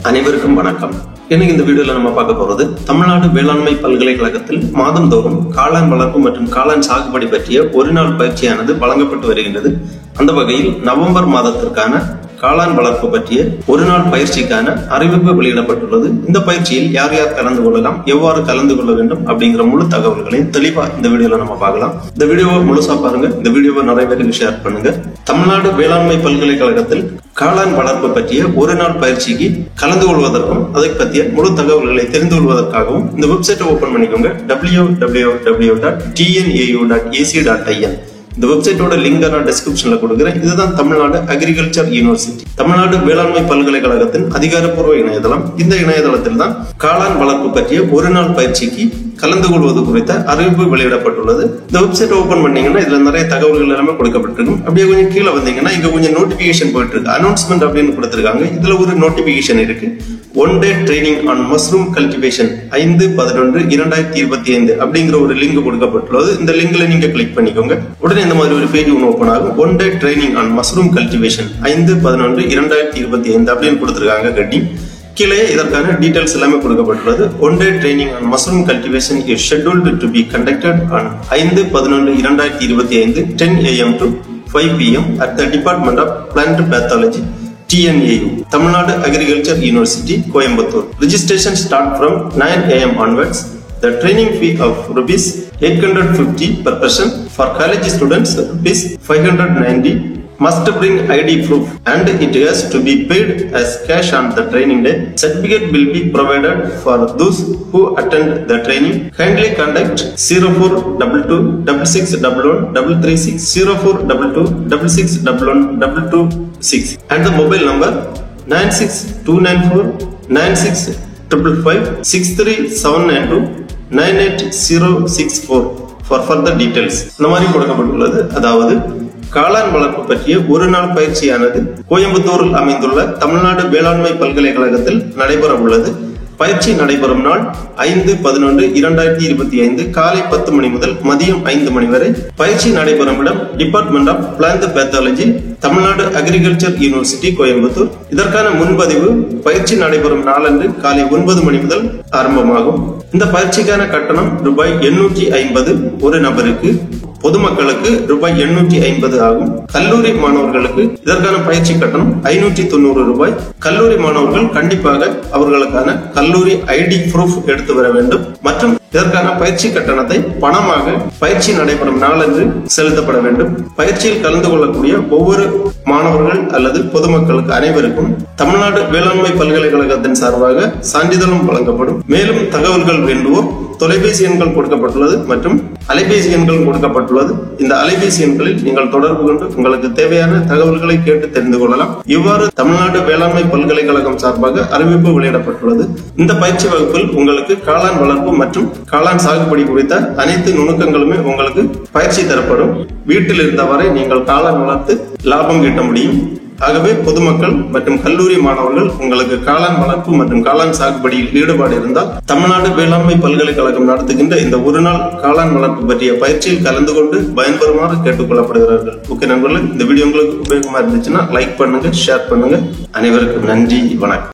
அனைவருக்கும் வணக்கம். இன்னைக்கு இந்த வீடியோல நம்ம பார்க்க போறது தமிழ்நாடு வேளாண்மை பல்கலைக்கழகத்தில் மாதந்தோறும் காளான் வளர்ப்பு மற்றும் காளான் சாகுபடி பற்றிய ஒரு நாள் பயிற்சியானது வழங்கப்பட்டு வருகின்றது. அந்த வகையில் நவம்பர் மாதத்திற்கான காளான் வளர்ப்பு பற்றிய ஒரு நாள் பயிற்சிக்கான அறிவிப்பு வெளியிடப்பட்டுள்ளது. இந்த பயிற்சியில் யார் யார் கலந்து கொள்ளலாம், எவ்வாறு கலந்து கொள்ள வேண்டும் அப்படிங்கிற முழு தகவல்களையும் தெளிவா இந்த வீடியோல நம்ம பார்க்கலாம். இந்த வீடியோவை முழுசா பாருங்க. இந்த வீடியோவை நிறைய பேருக்கு ஷேர் பண்ணுங்க. தமிழ்நாடு வேளாண்மை பல்கலைக்கழகத்தில் காளான் வளர்ப்பு பற்றிய ஒரு நாள் பயிற்சிக்கு கலந்து கொள்வதற்கும் அதை பற்றிய முழு தகவல்களை தெரிந்து கொள்வதற்காகவும் இந்த வெப்சைட்டை ஓபன் பண்ணிக்கோங்க. www.tnau.ac.in. இந்த வெப்சைட்டோட லிங்க் நான் டிஸ்கிரிப்ஷன்ல கொடுக்குறேன். இதுதான் தமிழ்நாடு அக்ரிகல்ச்சர் யூனிவர்சிட்டி, தமிழ்நாடு வேளாண்மை பல்கலைக்கழகத்தின் அதிகாரப்பூர்வ இணையதளம். இந்த இணையதளத்தில் தான் காளான் வளர்ப்பு பற்றிய ஒரு நாள் பயிற்சிக்கு கலந்து கொள்வது குறித்த அறிவிப்பு வெளியிடப்பட்டுள்ளது. இந்த வெப்சைட் ஓபன் பண்ணீங்கன்னா இதுல நிறைய தகவல்கள் எல்லாமே கொடுக்கப்பட்டிருக்கும். அப்படியே கொஞ்சம் கீழே வந்தீங்கன்னா இங்க கொஞ்சம் நோட்டிபிகேஷன் போயிட்டு இருக்கு. அனௌன்ஸ்மெண்ட் அப்படின்னு கொடுத்திருக்காங்க. இதுல ஒரு நோட்டிபிகேஷன் இருக்கு. One day training on mushroom cultivation 5/11/2025 அப்படிங்கிற ஒரு லிங்க் கொடுக்கப்பட்டுள்ளது. இந்த லிங்க்ல நீங்க கிளிக் பண்ணிக்கோங்க. உடனே இந்த மாதிரி ஒரு பேஜ் ஒன்று ஓபன் ஆகும். One day training on mushroom cultivation 5/11/2025 அப்படின்னு கொடுத்திருக்காங்க. கட்டி கீழே இதற்கான டீடைல்ஸ் எல்லாமே கொடுக்கப்பட்டுள்ளது. One day training on mushroom cultivation is scheduled to be conducted on 5/11/2025 10 AM to 5 PM at the Department of Plant Pathology, TNAU, Tamil Nadu Agriculture University, Coimbatore. Registration start from 9 AM onwards. The training fee of rupees 850 per person. For college students, rupees 590. Must bring ID proof and it has to be paid as cash on the training day. Certificate will be provided for those who attend the training. Kindly contact 0422661136 0422661126 and the mobile number 962949655 63792 98064 for further details. இந்த மாதிரி கொடுக்கப்பட்டுள்ளது. அதாவது காளான் வளர்ப்பு பற்றிய ஒரு நாள் பயிற்சியானது கோயம்புத்தூரில் அமைந்துள்ள தமிழ்நாடு வேளாண்மை பல்கலைக்கழகத்தில் நடைபெற உள்ளது. பயிற்சி நடைபெறும் நாள் 5/11/2025 காலை 10 மணி முதல் மதியம் 5 மணி வரை. பயிற்சி நடைபெறும் இடம் department of plant pathology, Tamil Nadu agriculture university, Coimbatore. இதற்கான முன்பதிவு பயிற்சி நடைபெறும் நாளன்று காலை 9 மணி முதல் ஆரம்பமாகும். இந்த பயிற்சிக்கான கட்டணம் ரூபாய் 850 ஒரு நபருக்கு. பொதுமக்களுக்கு ரூபாய் 850 ஆகும். கல்லூரி மாணவர்களுக்கு இதற்கான பயிற்சி கட்டணம் 590 ரூபாய். கல்லூரி மாணவர்கள் கண்டிப்பாக அவர்களுக்கான கல்லூரி ஐடி ப்ரூஃப் எடுத்து வர வேண்டும் மற்றும் இதற்கான பயிற்சி கட்டணத்தை பணமாக பயிற்சி நடைபெறும் நாளன்று செலுத்தப்பட வேண்டும். பயிற்சியில் கலந்து கொள்ளக்கூடிய ஒவ்வொரு மாணவர்கள் அல்லது பொதுமக்களுக்கு அனைவருக்கும் தமிழ்நாடு வேளாண்மை பல்கலைக்கழகத்தின் சார்பாக சான்றிதழும் வழங்கப்படும். மேலும் தகவல்கள் வேண்டுவோர் தொலைபேசி எண்கள் கொடுக்கப்பட்டுள்ளது மற்றும் அலைபேசி எண்கள் கொடுக்கப்பட்டுள்ளது. இந்த அலைபேசி எண்களில் நீங்கள் தொடர்பு கொண்டு உங்களுக்கு தேவையான தகவல்களை கேட்டு தெரிந்து கொள்ளலாம். இவ்வாறு தமிழ்நாடு வேளாண்மை பல்கலைக்கழகம் சார்பாக அறிவிப்பு வெளியிடப்பட்டுள்ளது. இந்த பயிற்சி வகுப்பில் உங்களுக்கு காளான் வளர்ப்பு மற்றும் காளான் சாகுபடி குறித்த அனைத்து நுணுக்கங்களுமே உங்களுக்கு பயிற்சி தரப்படும். வீட்டில் இருந்தவரை நீங்கள் காளான் வளர்த்து லாபம் ஈட்ட முடியும். ஆகவே பொதுமக்கள் மற்றும் கல்லூரி மாணவர்கள் உங்களுக்கு காளான் வளர்ப்பு மற்றும் காளான் சாகுபடியில் ஈடுபாடு இருந்தால் தமிழ்நாடு வேளாண்மை பல்கலைக்கழகம் நடத்துகின்ற இந்த ஒரு நாள் காளான் வளர்ப்பு பற்றிய பயிற்சியில் கலந்து கொண்டு பயன்பெறுமாறு கேட்டுக் கொள்ளப்படுகிறார்கள். ஓகே நண்பர்களே, இந்த வீடியோ உங்களுக்கு உபயோகமா இருந்துச்சுன்னா லைக் பண்ணுங்க, ஷேர் பண்ணுங்க. அனைவருக்கும் நன்றி, வணக்கம்.